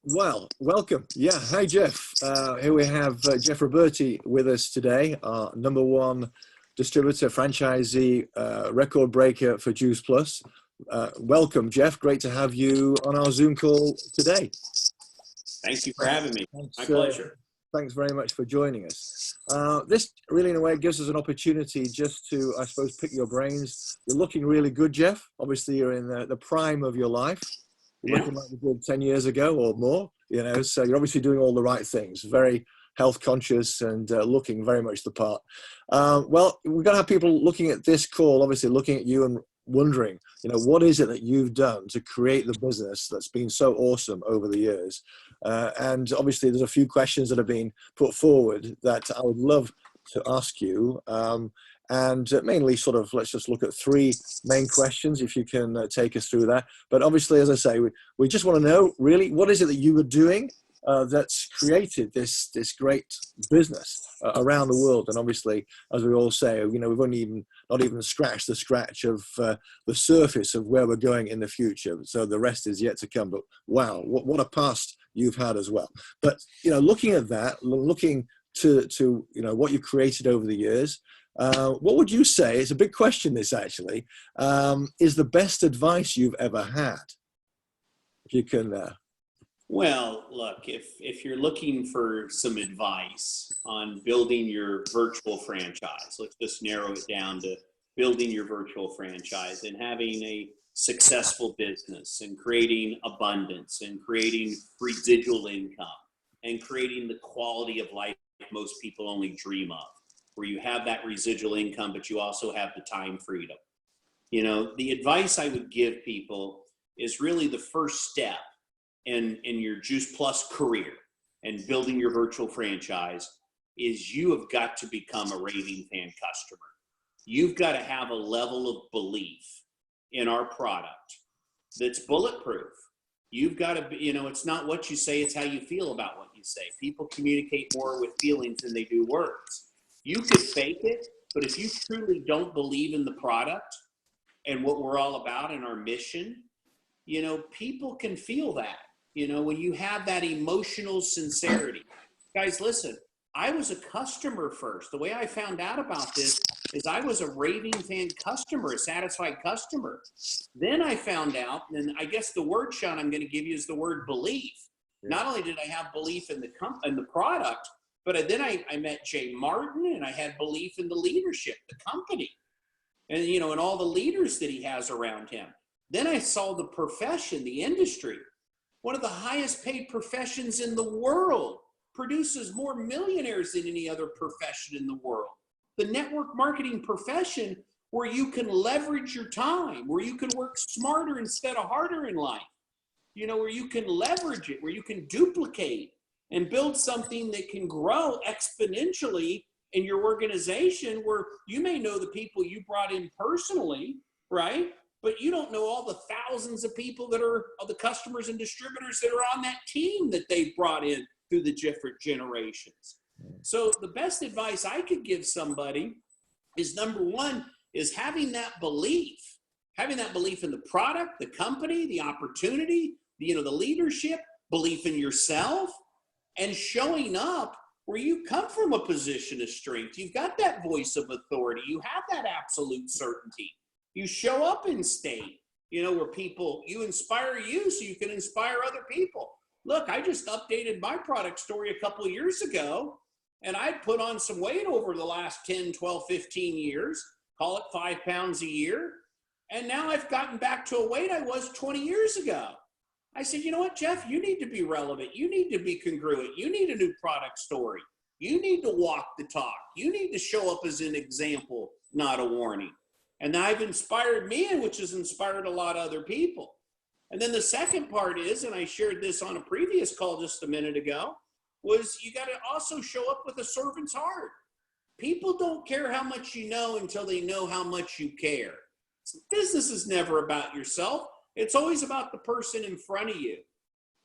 Well, welcome. Yeah, hi Jeff. Here we have Jeff Roberti with us today, our number one distributor, franchisee, record breaker for Juice Plus. Welcome, Jeff. Great to have you on our Zoom call today. Thank you for having me. Thanks, My pleasure. Thanks very much for joining us. This really, in a way, gives us an opportunity just to, I suppose, pick your brains. You're looking really good, Jeff. Obviously, you're in the prime of your life. You're looking like you did 10 years ago or more, so you're obviously doing all the right things, very health conscious and looking very much the part. Well, we're going to have people looking at this call, obviously looking at you and wondering, what is it that you've done to create the business that's been so awesome over the years? And obviously there's a few questions that have been put forward that I would love to ask you. And mainly sort of, let's just look at three main questions, if you can take us through that. But obviously, as I say, we just want to know, really, what is it that you were doing that's created this great business around the world? And obviously, as we all say, we've only not even scratched the scratch of the surface of where we're going in the future. So the rest is yet to come. But wow, what a past you've had as well. But, looking at that, looking to what you've created over the years, what would you say, it's a big question this actually, is the best advice you've ever had? If you can... Well, look, if you're looking for some advice on building your virtual franchise, let's just narrow it down to building your virtual franchise and having a successful business and creating abundance and creating residual income and creating the quality of life most people only dream of, where you have that residual income, but you also have the time freedom. The advice I would give people is really the first step in your Juice Plus career and building your virtual franchise is you have got to become a raving fan customer. You've got to have a level of belief in our product that's bulletproof. You've got to be, it's not what you say, it's how you feel about what you say. People communicate more with feelings than they do words. You could fake it, but if you truly don't believe in the product and what we're all about and our mission, people can feel that, when you have that emotional sincerity. Guys, listen, I was a customer first. The way I found out about this is I was a raving fan customer, a satisfied customer. Then I found out, and I guess the word, Sean, I'm going to give you is the word belief. Yeah. Not only did I have belief in the product, but then I met Jay Martin, and I had belief in the leadership, the company, and, and all the leaders that he has around him. Then I saw the profession, the industry, one of the highest paid professions in the world, produces more millionaires than any other profession in the world. The network marketing profession, where you can leverage your time, where you can work smarter instead of harder in life, where you can leverage it, where you can duplicate and build something that can grow exponentially in your organization, where you may know the people you brought in personally, right? But you don't know all the thousands of people that are the customers and distributors that are on that team that they've brought in through the different generations. So the best advice I could give somebody is, number one, is having that belief in the product, the company, the opportunity, the leadership, belief in yourself, and showing up where you come from a position of strength. You've got that voice of authority. You have that absolute certainty. You show up in state, where people, you inspire you so you can inspire other people. Look, I just updated my product story a couple of years ago, and I'd put on some weight over the last 10, 12, 15 years, call it 5 pounds a year. And now I've gotten back to a weight I was 20 years ago. I said, you know what, Jeff, you need to be relevant. You need to be congruent. You need a new product story. You need to walk the talk. You need to show up as an example, not a warning. And I've inspired me, which has inspired a lot of other people. And then the second part is, and I shared this on a previous call just a minute ago, was you got to also show up with a servant's heart. People don't care how much you know until they know how much you care. Business is never about yourself. It's always about the person in front of you.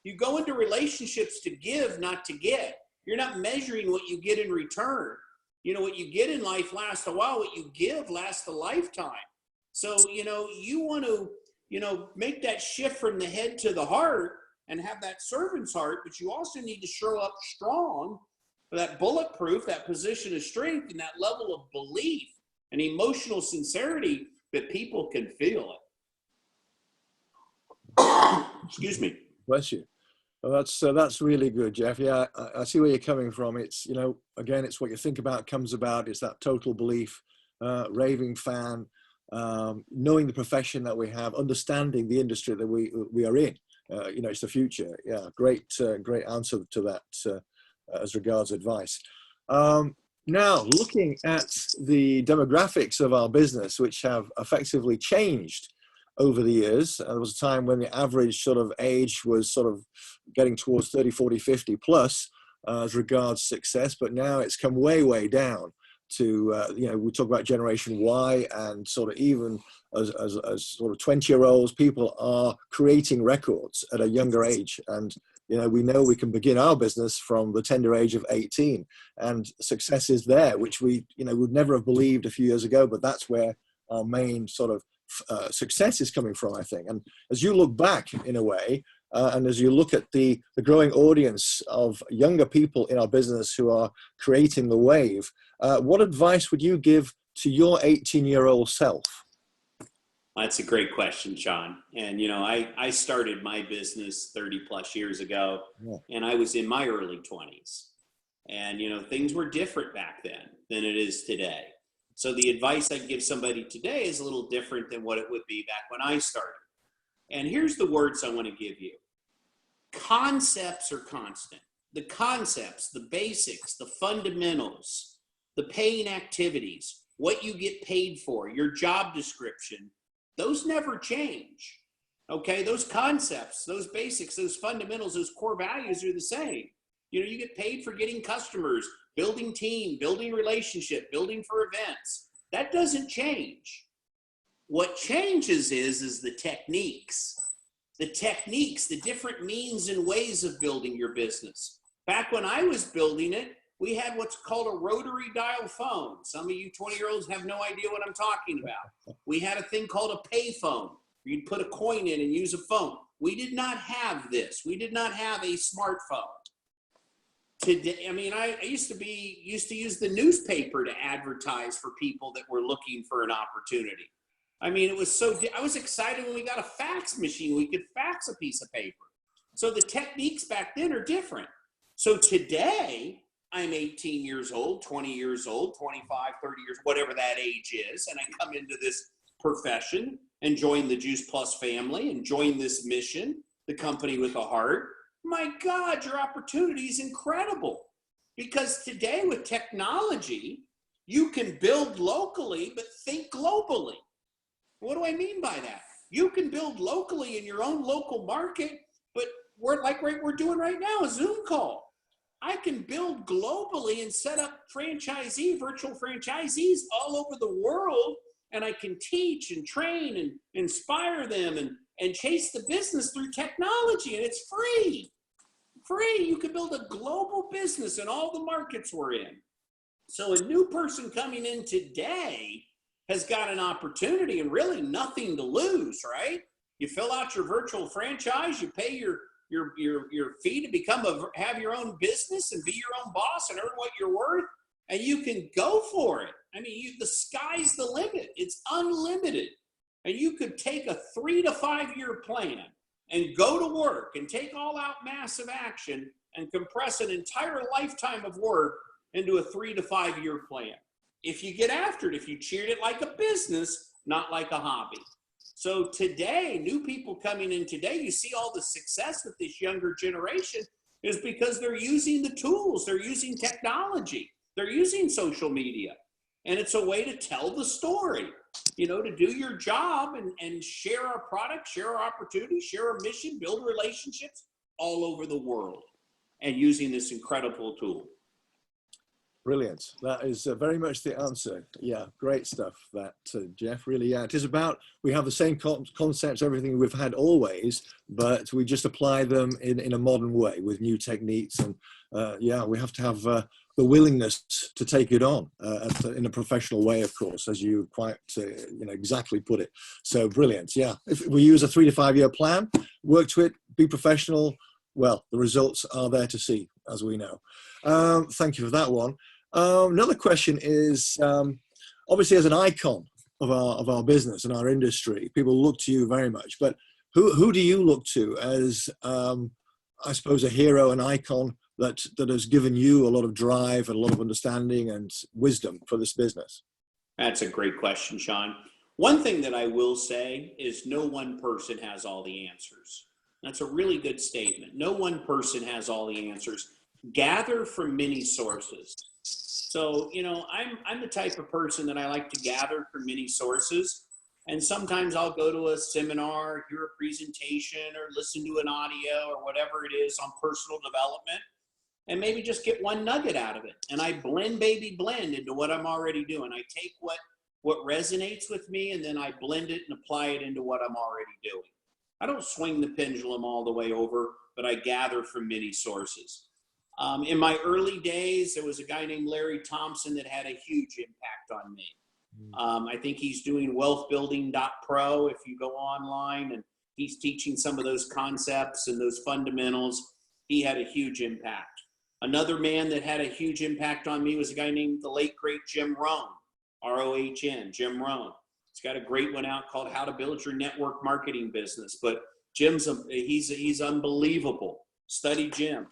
You go into relationships to give, not to get. You're not measuring what you get in return. What you get in life lasts a while. What you give lasts a lifetime. So, you want to, make that shift from the head to the heart and have that servant's heart, but you also need to show up strong for that bulletproof, that position of strength, and that level of belief and emotional sincerity that people can feel it. Excuse me. Bless you. Well, that's really good, Jeff. Yeah, I see where you're coming from. It's, again, it's what you think about comes about. It's that total belief, raving fan, knowing the profession that we have, understanding the industry that we are in. It's the future. Yeah, great answer to that as regards advice. Now, looking at the demographics of our business, which have effectively changed over the years. There was a time when the average sort of age was sort of getting towards 30, 40, 50 plus as regards success, but now it's come way down to, we talk about Generation Y, and sort of even as sort of 20-year-olds, people are creating records at a younger age. And, we know we can begin our business from the tender age of 18, and success is there, which we, would never have believed a few years ago, but that's where our main sort of success is coming from, I think. And as you look back in a way, and as you look at the growing audience of younger people in our business who are creating the wave, what advice would you give to your 18-year-old self? That's a great question, Sean. And, I started my business 30 plus years ago, and I was in my early 20s. And, things were different back then than it is today. So the advice I'd give somebody today is a little different than what it would be back when I started. And here's the words I want to give you. Concepts are constant. The concepts, the basics, the fundamentals, the paying activities, what you get paid for, your job description, those never change. Okay, those concepts, those basics, those fundamentals, those core values are the same. You get paid for getting customers, building team, building relationship, building for events. That doesn't change. What changes is the techniques. The techniques, the different means and ways of building your business. Back when I was building it, we had what's called a rotary dial phone. Some of you 20-year-olds have no idea what I'm talking about. We had a thing called a pay phone. You'd put a coin in and use a phone. We did not have this. We did not have a smartphone. Today, I used to use the newspaper to advertise for people that were looking for an opportunity. I was excited when we got a fax machine. We could fax a piece of paper. So the techniques back then are different. So today, I'm 18 years old, 20 years old, 25, 30 years, whatever that age is, and I come into this profession and join the Juice Plus family and join this mission, the company with a heart. My God, your opportunity is incredible, because today with technology, you can build locally, but think globally. What do I mean by that? You can build locally in your own local market, but we're doing right now, a Zoom call. I can build globally and set up virtual franchisees all over the world, and I can teach and train and inspire them and chase the business through technology, and it's free. You can build a global business in all the markets we're in. So a new person coming in today has got an opportunity and really nothing to lose, right? You fill out your virtual franchise, you pay your fee to have your own business and be your own boss and earn what you're worth, and you can go for it. The sky's the limit. It's unlimited. And you could take a 3 to 5 year plan and go to work and take all out massive action and compress an entire lifetime of work into a 3 to 5 year plan. If you get after it, if you treat it like a business, not like a hobby. So today, new people coming in today, you see all the success with this younger generation is because they're using the tools, they're using technology, they're using social media. And it's a way to tell the story, to do your job and share our product, share our opportunity, share our mission, build relationships all over the world, and using this incredible tool. Brilliant. That is very much the answer. Yeah, great stuff, that, Jeff. Really, yeah. It is about, we have the same concepts, everything we've had always, but we just apply them in a modern way with new techniques. And yeah, we have to have the willingness to take it on in a professional way, of course, as you quite exactly put it. So brilliant. Yeah. If we use a 3 to 5 year plan, work to it, be professional, well, the results are there to see, as we know. Thank you for that one. Another question is, obviously, as an icon of our business and our industry, people look to you very much. But who do you look to as, I suppose, a hero, an icon that has given you a lot of drive and a lot of understanding and wisdom for this business? That's a great question, Sean. One thing that I will say is no one person has all the answers. That's a really good statement. No one person has all the answers. Gather from many sources. So, I'm the type of person that I like to gather from many sources. And sometimes I'll go to a seminar, hear a presentation, or listen to an audio or whatever it is on personal development, and maybe just get one nugget out of it. And I blend into what I'm already doing. I take what resonates with me, and then I blend it and apply it into what I'm already doing. I don't swing the pendulum all the way over, but I gather from many sources. In my early days, there was a guy named Larry Thompson that had a huge impact on me. I think he's doing wealthbuilding.pro if you go online, and he's teaching some of those concepts and those fundamentals. He had a huge impact. Another man that had a huge impact on me was a guy named the late, great Jim Rohn, R-O-H-N, Jim Rohn. He's got a great one out called How to Build Your Network Marketing Business. But Jim's, he's unbelievable. Study Jim.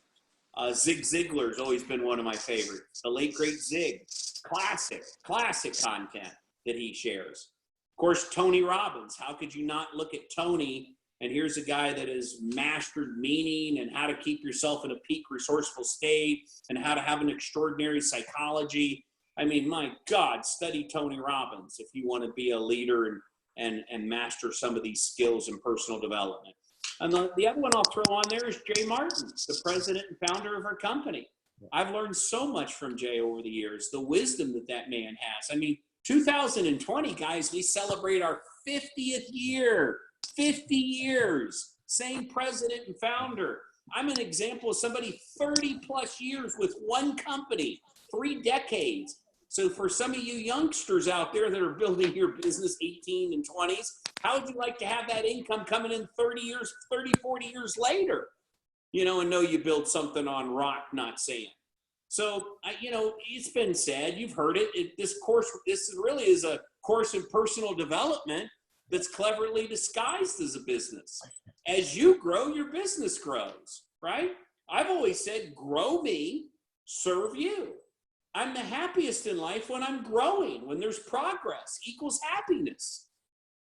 Zig Ziglar's always been one of my favorites. The late, great Zig. Classic content that he shares. Of course, Tony Robbins. How could you not look at Tony? And here's a guy that has mastered meaning and how to keep yourself in a peak resourceful state and how to have an extraordinary psychology. I mean, my God, study Tony Robbins if you want to be a leader and master some of these skills in personal development. And the other one I'll throw on there is Jay Martin, the president and founder of our company. I've learned so much from Jay over the years, the wisdom that man has. I mean, 2020, guys, we celebrate our 50th year, 50 years, same president and founder. I'm an example of somebody 30 plus years with one company, 3 decades. So for some of you youngsters out there that are building your business 18 and 20s, how would you like to have that income coming in 30 years, 30, 40 years later, and know you built something on rock, not sand. So, it's been said, you've heard it. This really is a course in personal development that's cleverly disguised as a business. As you grow, your business grows, right? I've always said, grow me, serve you. I'm the happiest in life when I'm growing, when there's progress equals happiness.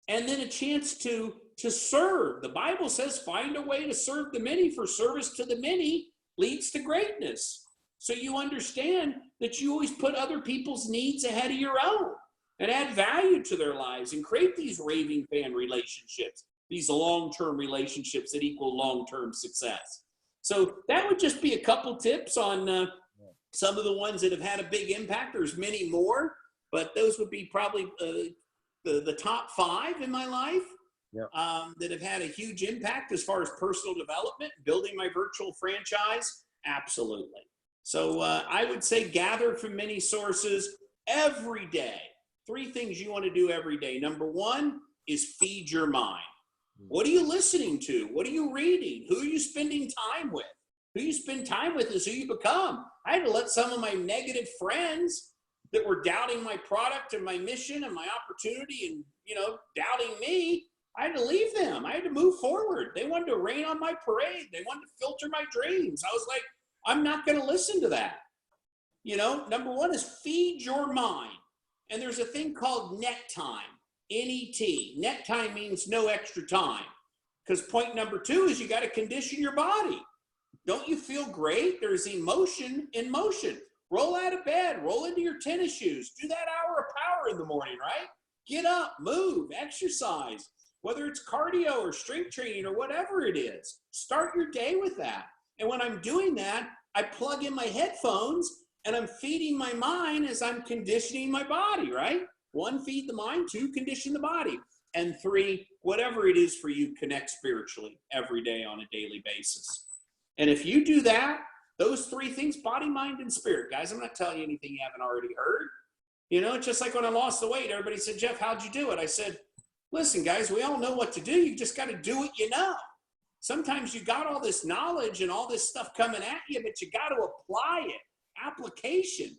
And then a chance to serve. The Bible says, find a way to serve the many, for service to the many leads to greatness. So you understand that you always put other people's needs ahead of your own and add value to their lives and create these raving fan relationships, these long-term relationships that equal long-term success. So that would just be a couple tips on some of the ones that have had a big impact. There's many more, but those would be probably the top 5 in my life. That have had a huge impact as far as personal development, building my virtual franchise. Absolutely. So I would say gather from many sources every day. 3 things you want to do every day. Number 1 is feed your mind. What are you listening to? What are you reading? Who are you spending time with? Who you spend time with is who you become. I had to let some of my negative friends that were doubting my product and my mission and my opportunity and, doubting me, I had to leave them. I had to move forward. They wanted to rain on my parade. They wanted to filter my dreams. I was like, I'm not going to listen to that. Number 1 is feed your mind. And there's a thing called net time, N-E-T. Net time means no extra time. Because point number 2 is you got to condition your body. Don't you feel great? There's emotion in motion. Roll out of bed, roll into your tennis shoes, do that hour of power in the morning, right? Get up, move, exercise, whether it's cardio or strength training or whatever it is. Start your day with that. And when I'm doing that, I plug in my headphones And I'm feeding my mind as I'm conditioning my body, right? 1, feed the mind. 2, condition the body. And 3, whatever it is for you, connect spiritually every day on a daily basis. And if you do that, those 3 things, body, mind, and spirit, guys, I'm not telling you anything you haven't already heard. You know, it's just like when I lost the weight, everybody said, Jeff, how'd you do it? I said, listen, guys, we all know what to do. You just got to do what you know. Sometimes you got all this knowledge and all this stuff coming at you, but you got to apply it. Application.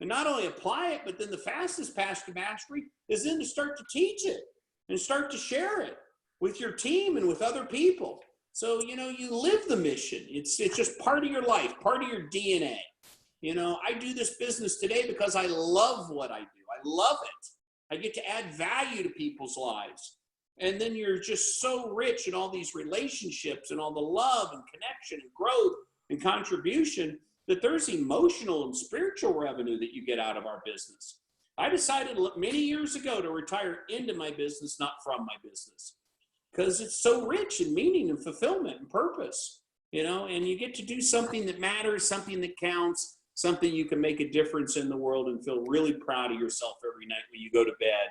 And not only apply it, but then the fastest path to mastery is then to start to teach it and start to share it with your team and with other people. So, you know, you live the mission. It's just part of your life, part of your DNA. You know, I do this business today because I love what I do. I love it. I get to add value to people's lives. And then you're just so rich in all these relationships and all the love and connection and growth and contribution that there's emotional and spiritual revenue that you get out of our business. I decided many years ago to retire into my business, not from my business, because it's so rich in meaning and fulfillment and purpose, you know, and you get to do something that matters, something that counts, something you can make a difference in the world and feel really proud of yourself every night when you go to bed,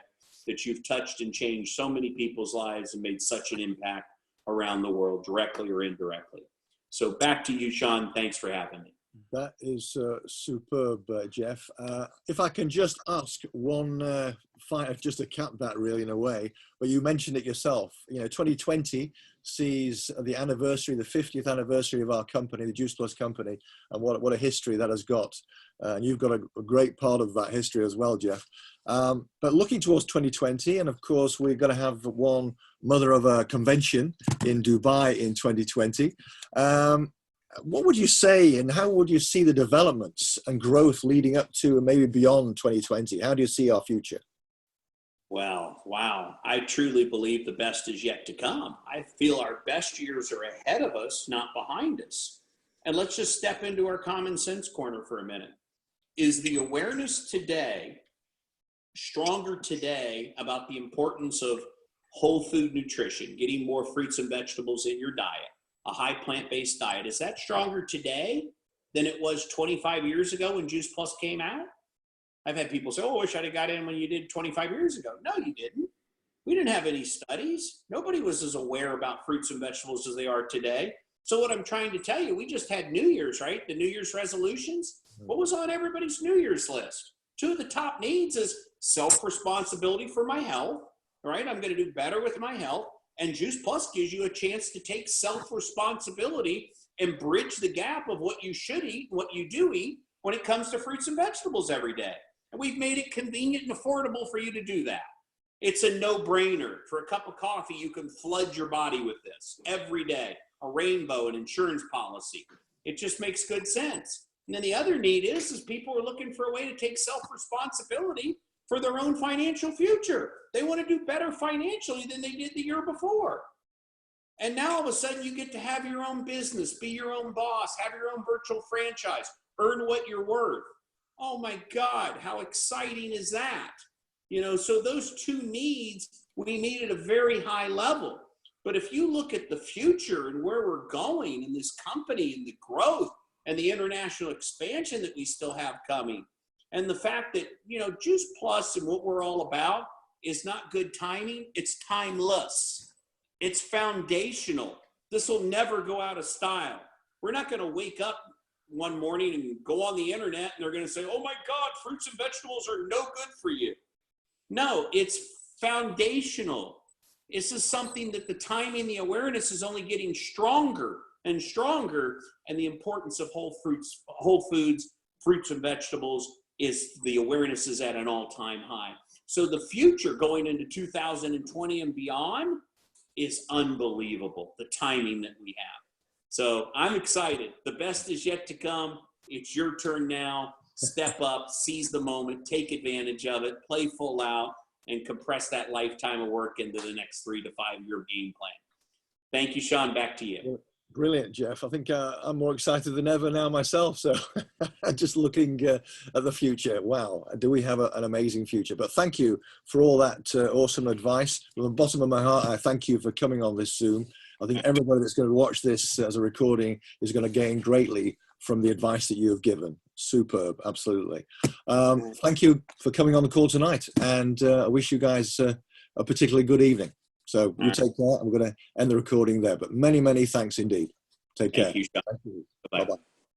that you've touched and changed so many people's lives and made such an impact around the world, directly or indirectly. So back to you, Sean. Thanks for having me. That is superb, Jeff. If I can just ask one, just to cap that really in a way, but you mentioned it yourself, you know, 2020 sees the anniversary, the 50th anniversary of our company, the Juice Plus company, and what a history that has got. And you've got a great part of that history as well, Jeff. But looking towards 2020, and of course, we're going to have one mother of a convention in Dubai in 2020. What would you say, and how would you see the developments and growth leading up to and maybe beyond 2020? How do you see our future? Well, wow. I truly believe the best is yet to come. I feel our best years are ahead of us, not behind us. And let's just step into our common sense corner for a minute. Is the awareness today stronger today about the importance of whole food nutrition, getting more fruits and vegetables in your diet, a high plant-based diet? Is that stronger today than it was 25 years ago when Juice Plus came out? I've had people say, oh, I wish I'd have got in when you did 25 years ago. No, you didn't. We didn't have any studies. Nobody was as aware about fruits and vegetables as they are today. So what I'm trying to tell you, we just had New Year's, right? The New Year's resolutions. What was on everybody's New Year's list? 2 of the top needs is self-responsibility for my health, right? I'm going to do better with my health. And Juice Plus gives you a chance to take self-responsibility and bridge the gap of what you should eat, what you do eat when it comes to fruits and vegetables every day. And we've made it convenient and affordable for you to do that. It's a no-brainer. For a cup of coffee, you can flood your body with this every day. A rainbow, an insurance policy. It just makes good sense. And then the other need is people are looking for a way to take self-responsibility for their own financial future. They want to do better financially than they did the year before. And now all of a sudden you get to have your own business, be your own boss, have your own virtual franchise, earn what you're worth. Oh my God, how exciting is that? You know, so those 2 needs we meet at a very high level. But if you look at the future and where we're going in this company and the growth and the international expansion that we still have coming, and the fact that, you know, Juice Plus and what we're all about is not good timing, it's timeless. It's foundational. This will never go out of style. We're not going to wake up one morning and go on the internet and they're going to say, oh my God, fruits and vegetables are no good for you. No, it's foundational. This is something that the timing, the awareness is only getting stronger and stronger, and the importance of whole foods, fruits and vegetables, is the awareness is at an all-time high. So the future going into 2020 and beyond is unbelievable, the timing that we have. So I'm excited. The best is yet to come. It's your turn now. Step up, seize the moment, take advantage of it, play full out, and compress that lifetime of work into the next 3 to 5 year game plan. Thank you, Sean. Back to you. Brilliant, Jeff. I think I'm more excited than ever now myself. So just looking at the future. Wow, do we have an amazing future. But thank you for all that awesome advice. From the bottom of my heart, I thank you for coming on this Zoom. I think everybody that's going to watch this as a recording is going to gain greatly from the advice that you have given. Superb, absolutely. Thank you for coming on the call tonight, and I wish you guys a particularly good evening. So you take care. I'm going to end the recording there, but many, many thanks indeed. Take care. Thank you, Sean. Thank you. Bye-bye. Bye-bye.